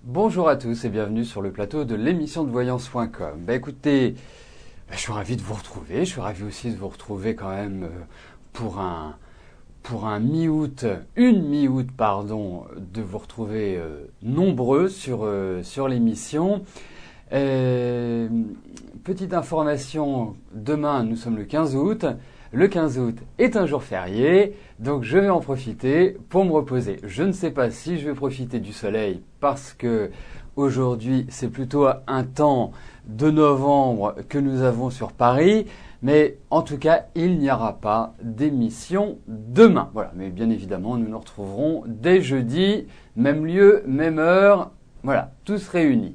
Bonjour à tous et bienvenue sur le plateau de l'émission de voyance.com. Écoutez, je suis ravi de vous retrouver, je suis ravi aussi de vous retrouver quand même pour un mi-août, une mi-août pardon, de vous retrouver nombreux sur l'émission. Petite information, demain nous sommes le 15 août. Le 15 août est un jour férié, donc je vais en profiter pour me reposer. Je ne sais pas si je vais profiter du soleil parce que aujourd'hui c'est plutôt un temps de novembre que nous avons sur Paris, mais en tout cas il n'y aura pas d'émission demain. Voilà, mais bien évidemment nous nous retrouverons dès jeudi, même lieu, même heure, voilà, tous réunis.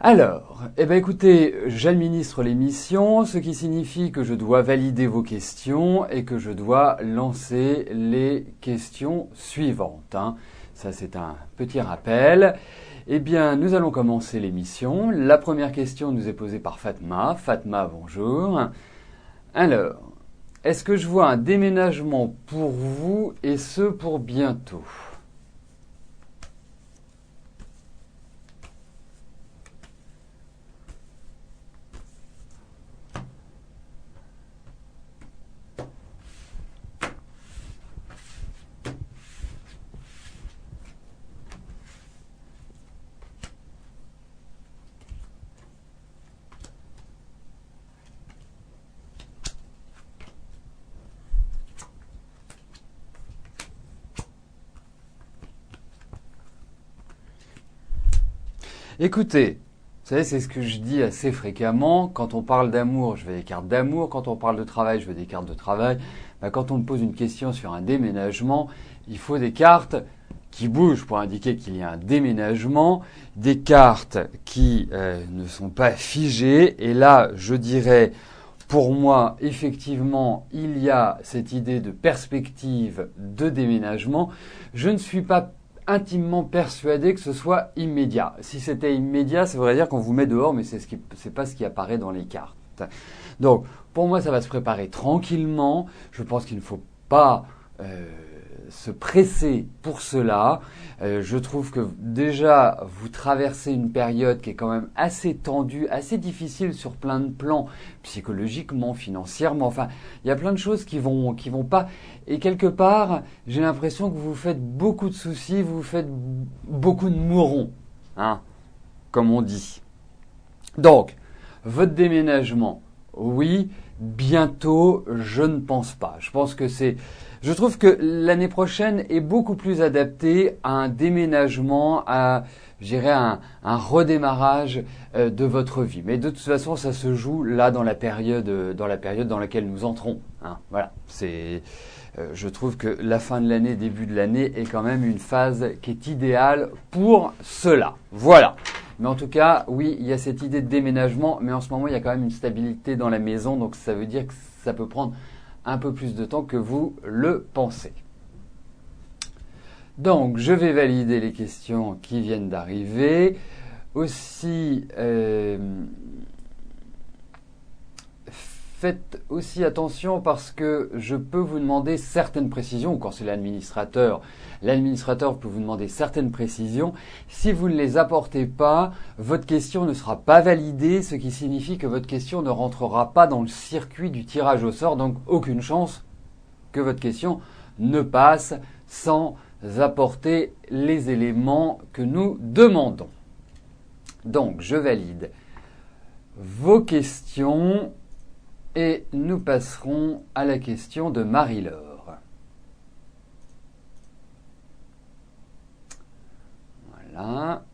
Alors, écoutez, j'administre l'émission, ce qui signifie que je dois valider vos questions et que je dois lancer les questions suivantes. Ça, c'est un petit rappel. Nous allons commencer l'émission. La première question nous est posée par Fatma. Fatma, bonjour. Alors, est-ce que je vois un déménagement pour vous et ce pour bientôt ? Écoutez, vous savez, c'est ce que je dis assez fréquemment. Quand on parle d'amour, je veux des cartes d'amour. Quand on parle de travail, je veux des cartes de travail. Quand on me pose une question sur un déménagement, il faut des cartes qui bougent pour indiquer qu'il y a un déménagement, des cartes qui ne sont pas figées. Et là, je dirais, pour moi, effectivement, il y a cette idée de perspective de déménagement. Je ne suis pas intimement persuadé que ce soit immédiat. Si c'était immédiat, ça voudrait dire qu'on vous met dehors, mais c'est pas ce qui apparaît dans les cartes. Donc, pour moi, ça va se préparer tranquillement. Je pense qu'il ne faut pas se presser pour cela. Je trouve que déjà, vous traversez une période qui est quand même assez tendue, assez difficile sur plein de plans, psychologiquement, financièrement. Enfin, il y a plein de choses qui vont pas. Et quelque part, j'ai l'impression que vous vous faites beaucoup de soucis, vous vous faites beaucoup de mourons, comme on dit. Donc, votre déménagement, oui. Bientôt, je ne pense pas. Je trouve que l'année prochaine est beaucoup plus adaptée à un déménagement, à, je dirais, un redémarrage de votre vie. Mais de toute façon, ça se joue là dans la période dans laquelle nous entrons. Voilà. Je trouve que la fin de l'année, début de l'année est quand même une phase qui est idéale pour cela. Voilà. Mais en tout cas, oui, il y a cette idée de déménagement, mais en ce moment, il y a quand même une stabilité dans la maison, donc ça veut dire que ça peut prendre un peu plus de temps que vous le pensez. Donc, je vais valider les questions qui viennent d'arriver. Aussi, faites aussi attention parce que je peux vous demander certaines précisions, ou quand c'est l'administrateur peut vous demander certaines précisions. Si vous ne les apportez pas, votre question ne sera pas validée, ce qui signifie que votre question ne rentrera pas dans le circuit du tirage au sort, donc aucune chance que votre question ne passe sans apporter les éléments que nous demandons. Donc, je valide vos questions. Et nous passerons à la question de Marie-Laure. Voilà.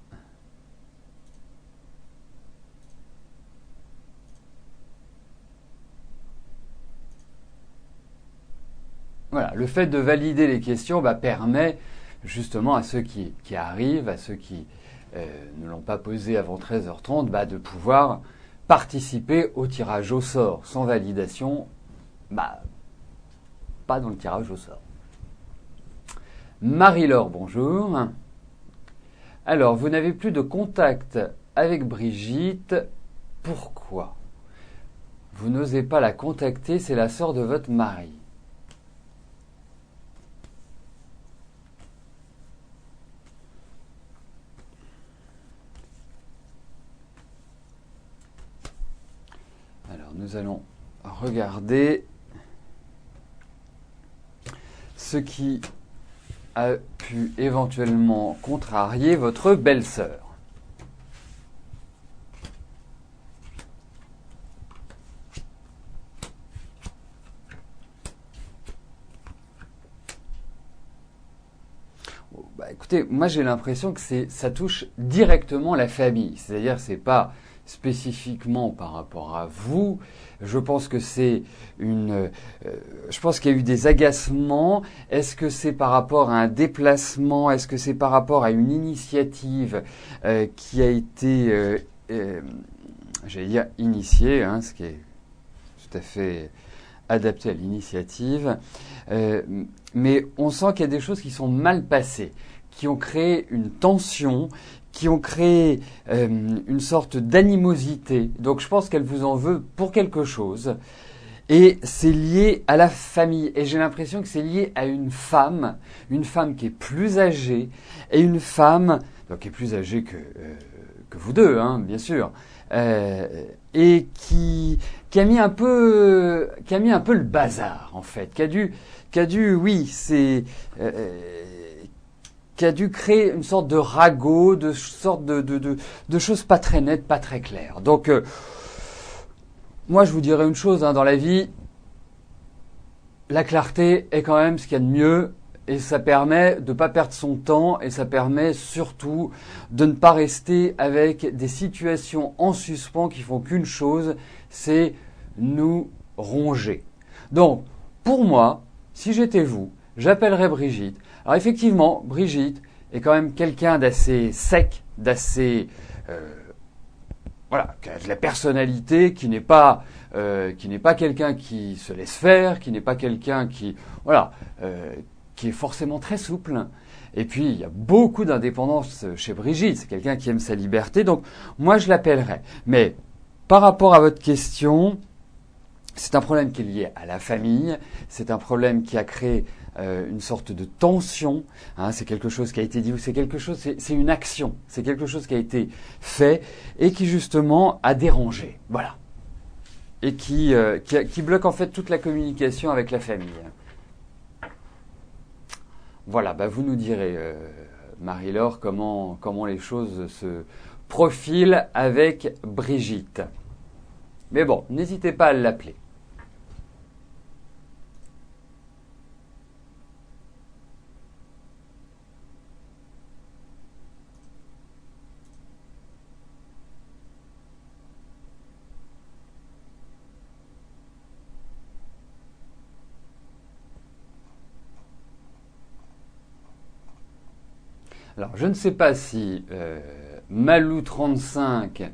Voilà, le fait de valider les questions permet justement à ceux qui arrivent, à ceux qui ne l'ont pas posé avant 13h30, de pouvoir participer au tirage au sort. Sans validation, pas dans le tirage au sort. Marie-Laure, bonjour. Alors, vous n'avez plus de contact avec Brigitte. Pourquoi ? Vous n'osez pas la contacter, c'est la sœur de votre mari. Alors, nous allons regarder ce qui a pu éventuellement contrarier votre belle-sœur. Écoutez, moi j'ai l'impression que ça touche directement la famille. C'est-à-dire c'est pas spécifiquement par rapport à vous. Je pense que je pense qu'il y a eu des agacements. Est-ce que c'est par rapport à un déplacement? Est-ce que c'est par rapport à une initiative qui a été, j'allais dire initiée, hein, ce qui est tout à fait adapté à l'initiative. Mais on sent qu'il y a des choses qui sont mal passées, qui ont créé une tension, qui ont créé une sorte d'animosité. Donc je pense qu'elle vous en veut pour quelque chose. Et c'est lié à la famille. Et j'ai l'impression que c'est lié à une femme qui est plus âgée, et une femme donc, qui est plus âgée que vous deux, hein, bien sûr, et qui a mis un peu le bazar, en fait, qui a dû créer une sorte de ragot, de sorte de choses pas très nettes, pas très claires. Donc, moi, je vous dirais une chose, hein, dans la vie, la clarté est quand même ce qu'il y a de mieux, et ça permet de ne pas perdre son temps, et ça permet surtout de ne pas rester avec des situations en suspens qui font qu'une chose, c'est nous ronger. Donc, pour moi, si j'étais vous, j'appellerais Brigitte. Alors effectivement, Brigitte est quand même quelqu'un d'assez sec, d'assez qui a de la personnalité, qui n'est pas quelqu'un qui se laisse faire, qui n'est pas quelqu'un qui est forcément très souple. Et puis il y a beaucoup d'indépendance chez Brigitte. C'est quelqu'un qui aime sa liberté. Donc moi je l'appellerais. Mais par rapport à votre question, c'est un problème qui est lié à la famille. C'est un problème qui a créé une sorte de tension, hein, c'est quelque chose qui a été dit, ou c'est une action, c'est quelque chose qui a été fait et qui justement a dérangé, voilà, et qui bloque en fait toute la communication avec la famille. Voilà, vous nous direz, Marie-Laure, comment les choses se profilent avec Brigitte. Mais bon, n'hésitez pas à l'appeler. Alors, je ne sais pas si Malou35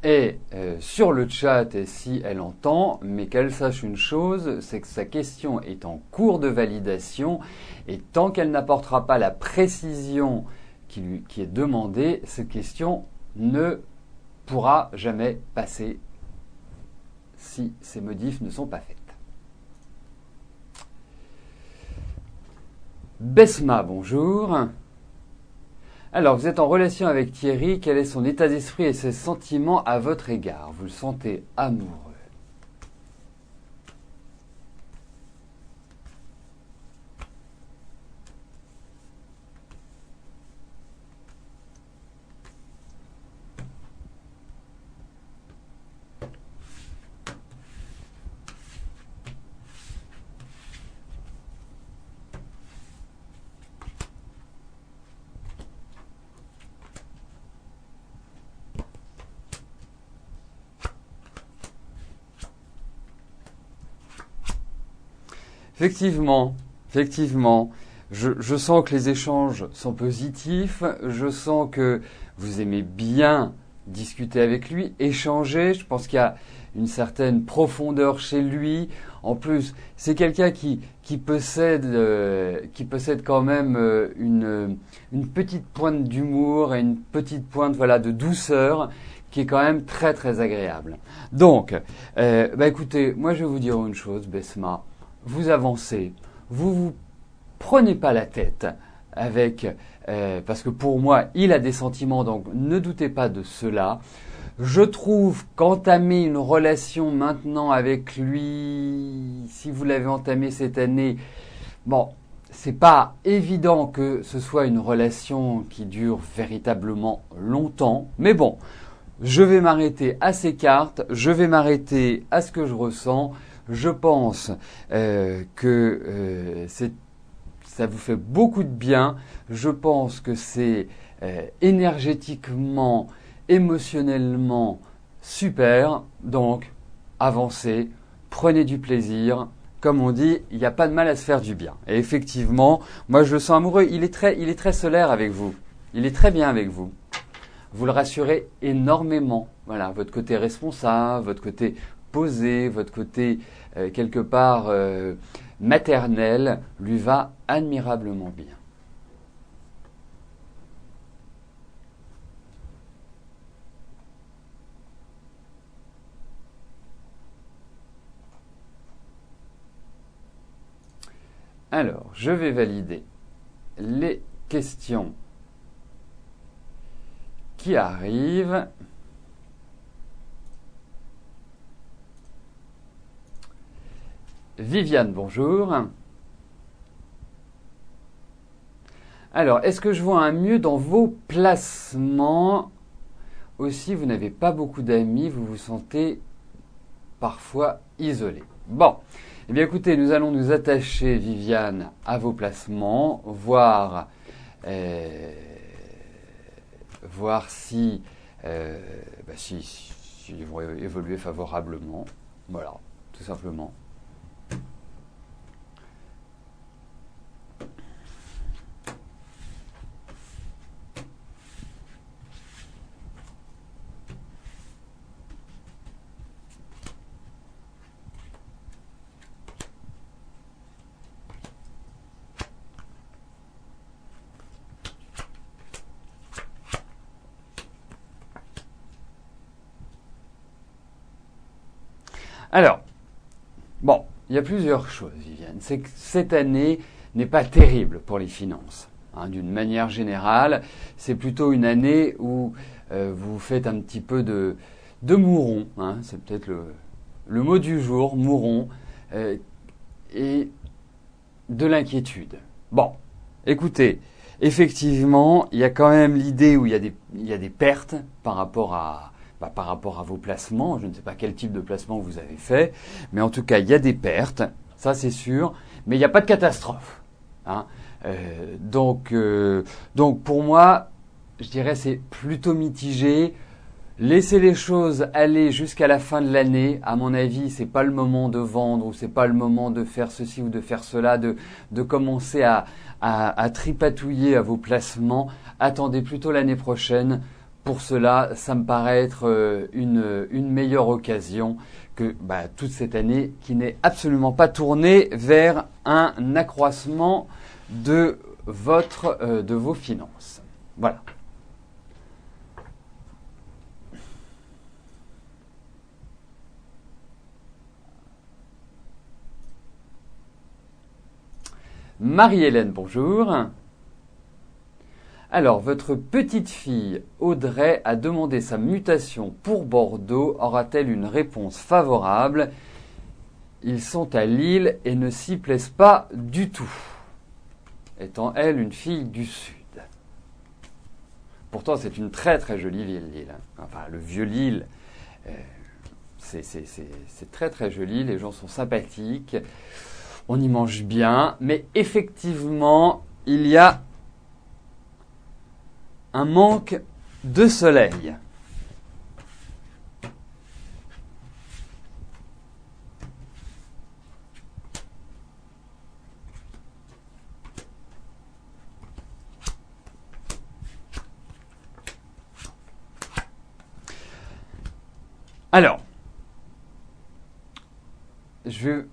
est sur le chat et si elle entend, mais qu'elle sache une chose, c'est que sa question est en cours de validation et tant qu'elle n'apportera pas la précision qui est demandée, cette question ne pourra jamais passer si ces modifs ne sont pas faites. Besma, bonjour. Alors, vous êtes en relation avec Thierry. Quel est son état d'esprit et ses sentiments à votre égard? Vous le sentez amoureux? Effectivement, je sens que les échanges sont positifs, je sens que vous aimez bien discuter avec lui, échanger, je pense qu'il y a une certaine profondeur chez lui. En plus, c'est quelqu'un qui possède quand même une petite pointe d'humour et une petite pointe de douceur qui est quand même très très agréable. Donc, écoutez, moi je vais vous dire une chose, Besma. Vous avancez, vous prenez pas la tête avec, parce que pour moi, il a des sentiments, donc ne doutez pas de cela. Je trouve qu'entamer une relation maintenant avec lui, si vous l'avez entamée cette année, bon, c'est pas évident que ce soit une relation qui dure véritablement longtemps, mais bon, je vais m'arrêter à ces cartes, je vais m'arrêter à ce que je ressens. Je pense que ça vous fait beaucoup de bien. Je pense que c'est énergétiquement, émotionnellement super. Donc, avancez, prenez du plaisir. Comme on dit, il n'y a pas de mal à se faire du bien. Et effectivement, moi je le sens amoureux. Il est très solaire avec vous. Il est très bien avec vous. Vous le rassurez énormément. Voilà, votre côté responsable, votre côté posé, votre côté quelque part maternel lui va admirablement bien. Alors, je vais valider les questions qui arrivent. Viviane, bonjour. Alors, est-ce que je vois un mieux dans vos placements? Aussi, vous n'avez pas beaucoup d'amis, vous vous sentez parfois isolé. Bon, eh bien écoutez, nous allons nous attacher, Viviane, à vos placements, voir si, si ils vont évoluer favorablement. Voilà, tout simplement. Alors, bon, il y a plusieurs choses, Viviane. C'est que cette année n'est pas terrible pour les finances. Hein, d'une manière générale, c'est plutôt une année où vous faites un petit peu de mouron. Hein, c'est peut-être le mot du jour, mouron, et de l'inquiétude. Bon, écoutez, effectivement, il y a quand même l'idée où il y a des pertes par rapport à vos placements. Je ne sais pas quel type de placement vous avez fait, mais en tout cas, il y a des pertes, ça c'est sûr, mais il n'y a pas de catastrophe. Hein. Donc pour moi, je dirais c'est plutôt mitigé. Laissez les choses aller jusqu'à la fin de l'année. À mon avis, c'est pas le moment de vendre ou c'est pas le moment de faire ceci ou de faire cela, de commencer à tripatouiller à vos placements. Attendez plutôt l'année prochaine. Pour cela, ça me paraît être une meilleure occasion que toute cette année qui n'est absolument pas tournée vers un accroissement de vos finances. Voilà. Marie-Hélène, bonjour. Alors, votre petite fille Audrey a demandé sa mutation pour Bordeaux. Aura-t-elle une réponse favorable? Ils sont à Lille et ne s'y plaisent pas du tout, étant elle une fille du Sud. Pourtant, c'est une très très jolie ville, Lille. Enfin, le vieux Lille, c'est très très joli. Les gens sont sympathiques, on y mange bien, mais effectivement, il y a un manque de soleil. Alors, je vais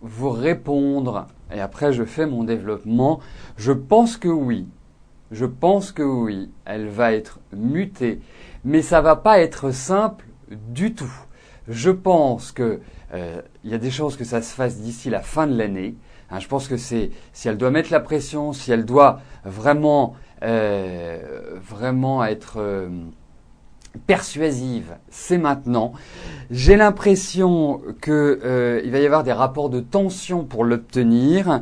vous répondre et après je fais mon développement. Je pense que oui. Je pense que oui, elle va être mutée, mais ça va pas être simple du tout. Je pense que il y a des chances que ça se fasse d'ici la fin de l'année. Hein, je pense que si elle doit mettre la pression, si elle doit vraiment être persuasive, c'est maintenant. J'ai l'impression que il va y avoir des rapports de tension pour l'obtenir,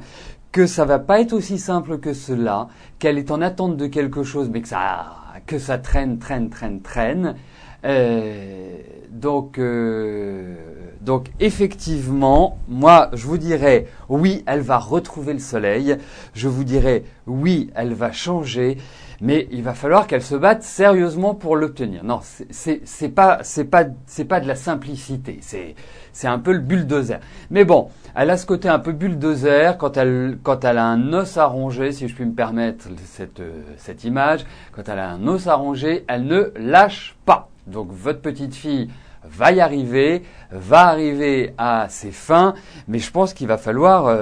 que ça va pas être aussi simple que cela, qu'elle est en attente de quelque chose, mais que ça traîne. Donc effectivement, moi je vous dirais oui, elle va retrouver le soleil. Je vous dirais oui, elle va changer. Mais il va falloir qu'elle se batte sérieusement pour l'obtenir. Non, c'est pas de la simplicité. C'est un peu le bulldozer. Mais bon, elle a ce côté un peu bulldozer quand elle a un os à ronger, si je puis me permettre cette image. Quand elle a un os à ronger, elle ne lâche pas. Donc votre petite fille va y arriver, va arriver à ses fins, mais je pense qu'il va falloir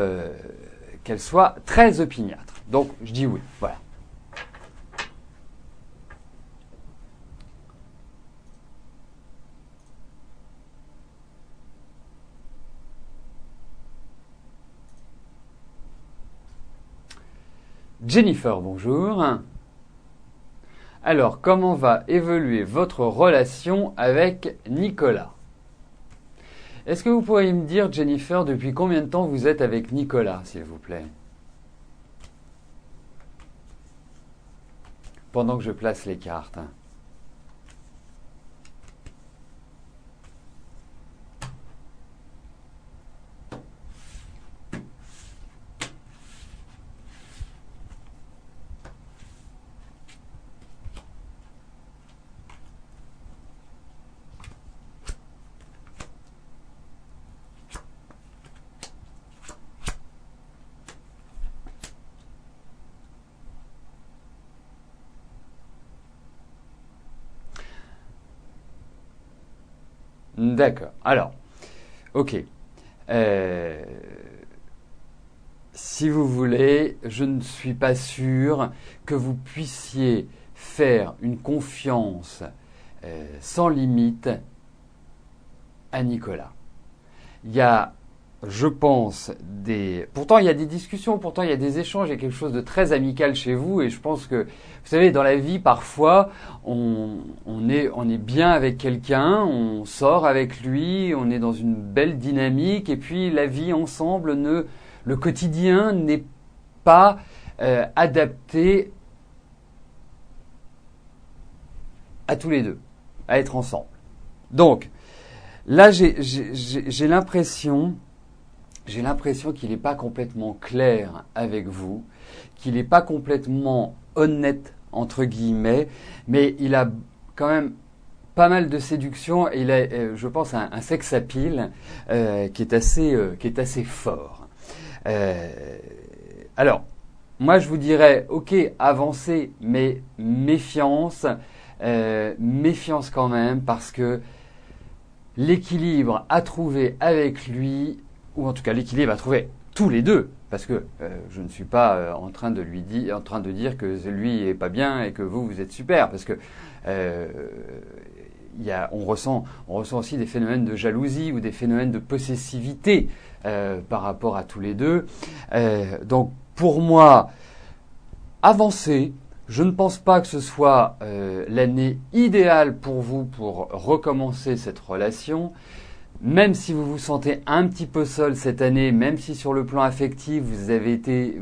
qu'elle soit très opiniâtre. Donc je dis oui. Voilà. Jennifer, bonjour. Alors, comment va évoluer votre relation avec Nicolas? Est-ce que vous pourriez me dire, Jennifer, depuis combien de temps vous êtes avec Nicolas, s'il vous plaît? Pendant que je place les cartes. D'accord. Alors, ok. Euh, si vous voulez, je ne suis pas sûr que vous puissiez faire une confiance sans limite à Nicolas. Il y a, je pense, Pourtant, il y a des discussions, pourtant, il y a des échanges, il y a quelque chose de très amical chez vous, et je pense que, vous savez, dans la vie, parfois, on est bien avec quelqu'un, on sort avec lui, on est dans une belle dynamique, et puis la vie ensemble, le quotidien n'est pas adapté à tous les deux, à être ensemble. Donc, là, j'ai l'impression qu'il n'est pas complètement clair avec vous, qu'il n'est pas complètement honnête, entre guillemets, mais il a quand même pas mal de séduction et il a, je pense, un sex appeal qui est assez fort. Euh, alors, moi, je vous dirais, ok, avancez, mais méfiance quand même, parce que l'équilibre à trouver avec lui, ou en tout cas l'équilibre à trouver tous les deux, parce que je ne suis pas en train de dire que lui est pas bien et que vous êtes super, parce que euh, on ressent aussi des phénomènes de jalousie ou des phénomènes de possessivité par rapport à tous les deux. Donc pour moi, avancez. Je ne pense pas que ce soit l'année idéale pour vous pour recommencer cette relation. Même si vous vous sentez un petit peu seul cette année, même si sur le plan affectif vous avez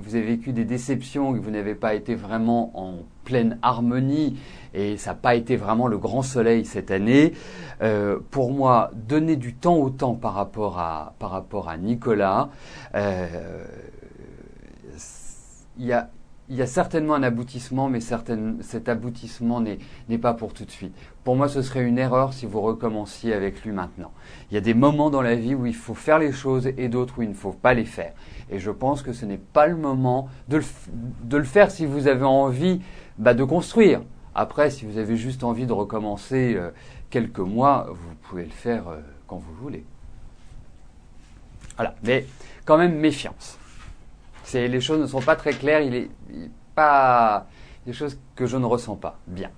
vécu des déceptions, que vous n'avez pas été vraiment en pleine harmonie et ça n'a pas été vraiment le grand soleil cette année, pour moi, donner du temps au temps par rapport à Nicolas. Il y a certainement un aboutissement, mais cet aboutissement n'est pas pour tout de suite. Pour moi, ce serait une erreur si vous recommenciez avec lui maintenant. Il y a des moments dans la vie où il faut faire les choses et d'autres où il ne faut pas les faire. Et je pense que ce n'est pas le moment de le faire si vous avez envie de construire. Après, si vous avez juste envie de recommencer quelques mois, vous pouvez le faire quand vous voulez. Voilà, mais quand même méfiance. Les choses ne sont pas très claires, il est pas des choses que je ne ressens pas bien.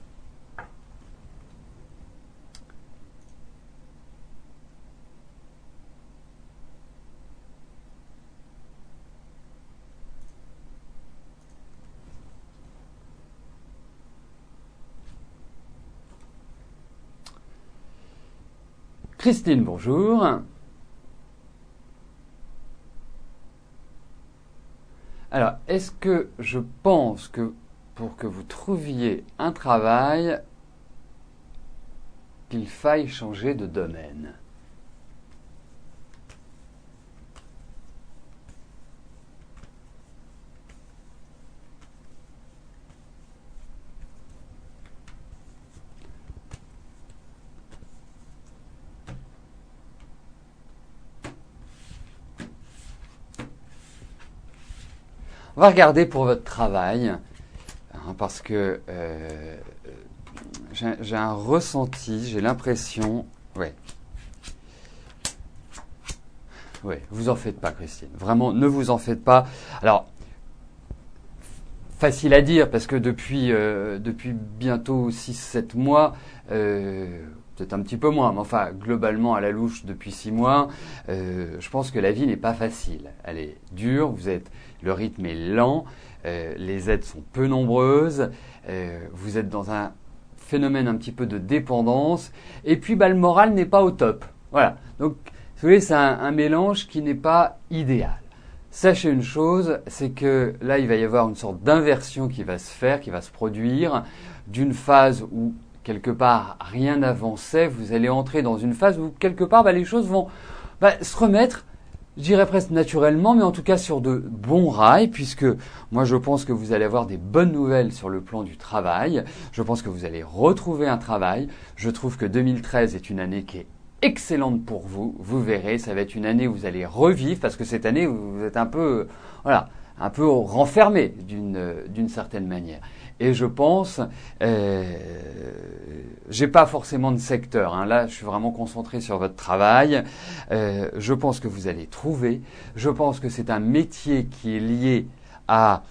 Christine, bonjour. Alors, est-ce que je pense que pour que vous trouviez un travail, qu'il faille changer de domaine? On va regarder pour votre travail, hein, parce que j'ai un ressenti, j'ai l'impression... Ouais, vous en faites pas, Christine. Vraiment, ne vous en faites pas. Alors, facile à dire, parce que depuis bientôt 6-7 mois, peut-être un petit peu moins, mais enfin, globalement, à la louche, depuis 6 mois, je pense que la vie n'est pas facile. Elle est dure, le rythme est lent, les aides sont peu nombreuses, vous êtes dans un phénomène un petit peu de dépendance, et puis le moral n'est pas au top. Voilà. Donc, vous voyez, c'est un mélange qui n'est pas idéal. Sachez une chose, c'est que là, il va y avoir une sorte d'inversion qui va se faire, qui va se produire, d'une phase où, quelque part, rien n'avançait. Vous allez entrer dans une phase où, quelque part, les choses vont se remettre, je dirais presque naturellement, mais en tout cas sur de bons rails, puisque moi, je pense que vous allez avoir des bonnes nouvelles sur le plan du travail. Je pense que vous allez retrouver un travail. Je trouve que 2013 est une année qui est excellente pour vous. Vous verrez, ça va être une année où vous allez revivre, parce que cette année, vous êtes un peu renfermé d'une certaine manière. Et je pense, j'ai pas forcément de secteur, hein. Là, je suis vraiment concentré sur votre travail. Je pense que vous allez trouver. Je pense que c'est un métier qui est lié à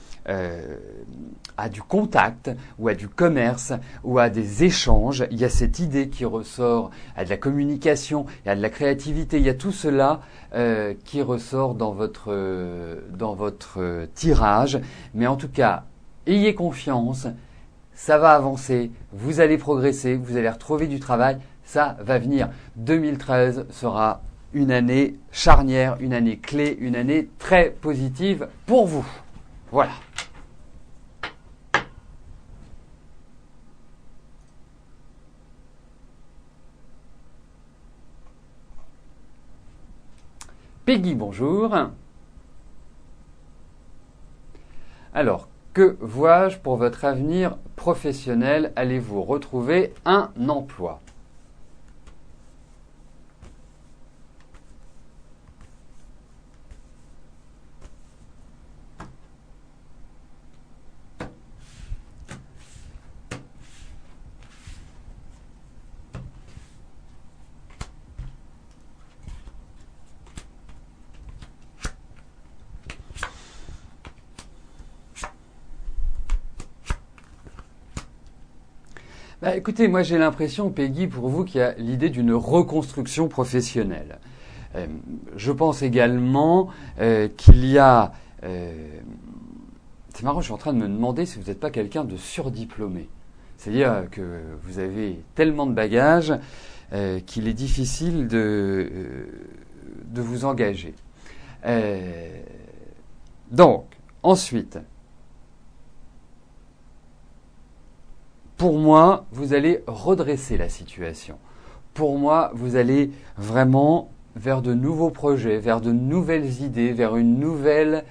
du contact ou à du commerce ou à des échanges. Il y a cette idée qui ressort, à de la communication, il y a de la créativité, il y a tout cela qui ressort dans votre tirage. Mais en tout cas, ayez confiance, ça va avancer, vous allez progresser, vous allez retrouver du travail, ça va venir. 2013 sera une année charnière, une année clé, une année très positive pour vous. Voilà. Peggy, bonjour. Alors, que vois-je pour votre avenir professionnel? Allez-vous retrouver un emploi? Écoutez, moi j'ai l'impression, Peggy, pour vous, qu'il y a l'idée d'une reconstruction professionnelle. Je pense également qu'il y a... c'est marrant, je suis en train de me demander si vous n'êtes pas quelqu'un de surdiplômé. C'est-à-dire que vous avez tellement de bagages qu'il est difficile de vous engager. Donc, ensuite... Pour moi, vous allez redresser la situation. Pour moi, vous allez vraiment vers de nouveaux projets, vers de nouvelles idées, vers une nouvelle,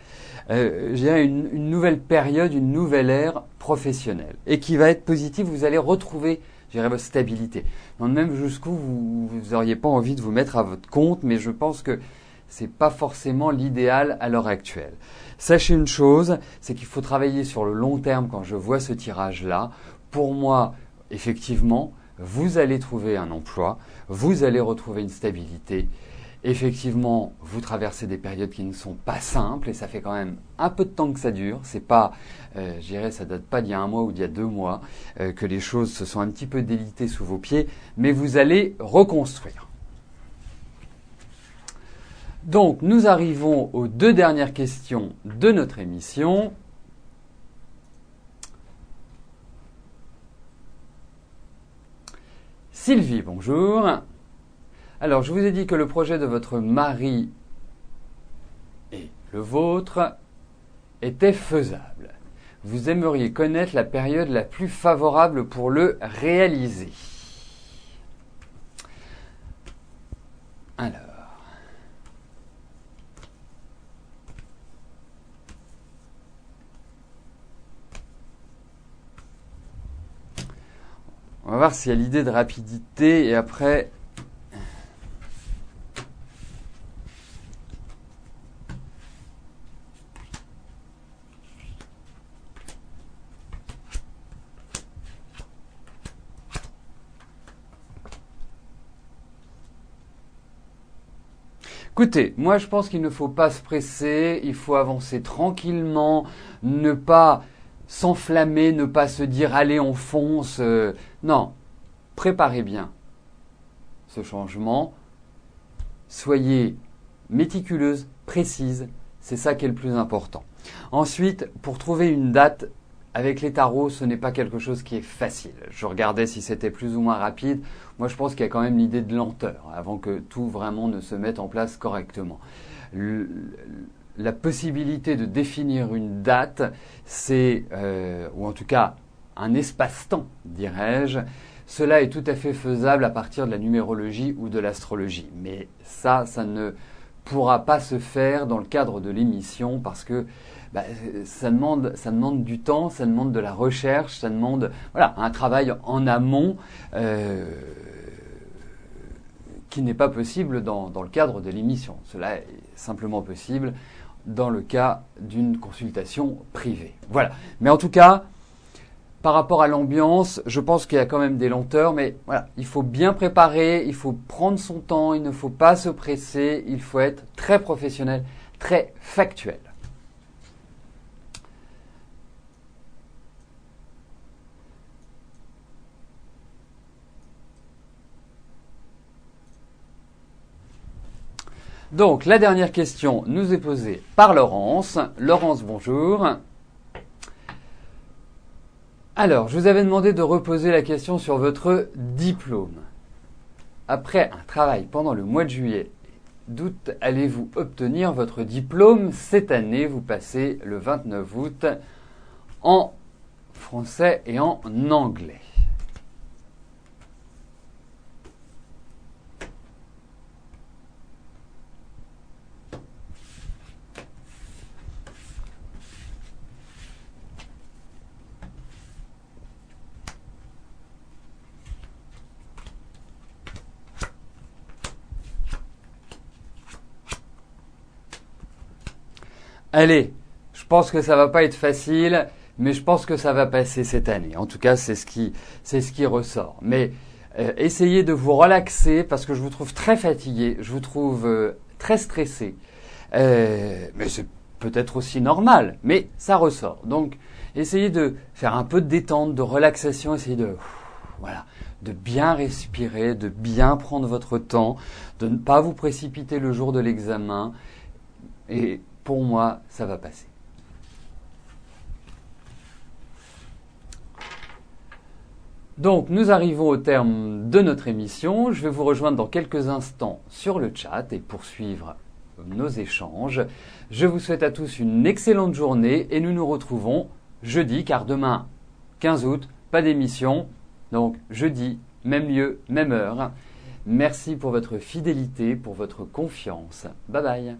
une nouvelle période, une nouvelle ère professionnelle. Et qui va être positive, vous allez retrouver, votre stabilité. Donc même jusqu'où vous n'auriez pas envie de vous mettre à votre compte, mais je pense que c'est pas forcément l'idéal à l'heure actuelle. Sachez une chose, c'est qu'il faut travailler sur le long terme quand je vois ce tirage-là. Pour moi, effectivement, vous allez trouver un emploi, vous allez retrouver une stabilité. Effectivement, vous traversez des périodes qui ne sont pas simples et ça fait quand même un peu de temps que ça dure. C'est pas, je dirais, ça date pas d'il y a 1 mois ou d'il y a 2 mois que les choses se sont un petit peu délitées sous vos pieds, mais vous allez reconstruire. Donc, nous arrivons aux 2 dernières questions de notre émission. Sylvie, bonjour. Alors, je vous ai dit que le projet de votre mari et le vôtre était faisable. Vous aimeriez connaître la période la plus favorable pour le réaliser. Alors, on va voir s'il y a l'idée de rapidité et après... Écoutez, moi je pense qu'il ne faut pas se presser, il faut avancer tranquillement, ne pas s'enflammer, ne pas se dire allez on fonce. Non, préparez bien ce changement, soyez méticuleuse, précise, c'est ça qui est le plus important. Ensuite, pour trouver une date, avec les tarots, ce n'est pas quelque chose qui est facile. Je regardais si c'était plus ou moins rapide. Moi, je pense qu'il y a quand même l'idée de lenteur avant que tout vraiment ne se mette en place correctement. La possibilité de définir une date, c'est, ou en tout cas un espace-temps, dirais-je, cela est tout à fait faisable à partir de la numérologie ou de l'astrologie. Mais ça ne pourra pas se faire dans le cadre de l'émission parce que ça demande du temps, ça demande de la recherche, ça demande un travail en amont qui n'est pas possible dans le cadre de l'émission. Cela est simplement possible dans le cas d'une consultation privée. Voilà. Mais en tout cas, par rapport à l'ambiance, je pense qu'il y a quand même des lenteurs, mais voilà, il faut bien préparer, il faut prendre son temps, il ne faut pas se presser, il faut être très professionnel, très factuel. Donc, la dernière question nous est posée par Laurence. Laurence, bonjour. Alors, je vous avais demandé de reposer la question sur votre diplôme. Après un travail pendant le mois de juillet, d'août, allez-vous obtenir votre diplôme cette année? Vous passez le 29 août en français et en anglais. Allez, je pense que ça va pas être facile, mais je pense que ça va passer cette année. En tout cas, c'est ce qui ressort. Mais essayez de vous relaxer parce que je vous trouve très fatigué, je vous trouve très stressé. Mais c'est peut-être aussi normal, mais ça ressort. Donc, essayez de faire un peu de détente, de relaxation, essayez de bien respirer, de bien prendre votre temps, de ne pas vous précipiter le jour de l'examen. Et pour moi, ça va passer. Donc, nous arrivons au terme de notre émission. Je vais vous rejoindre dans quelques instants sur le chat et poursuivre nos échanges. Je vous souhaite à tous une excellente journée et nous nous retrouvons jeudi, car demain, 15 août, pas d'émission. Donc, jeudi, même lieu, même heure. Merci pour votre fidélité, pour votre confiance. Bye bye.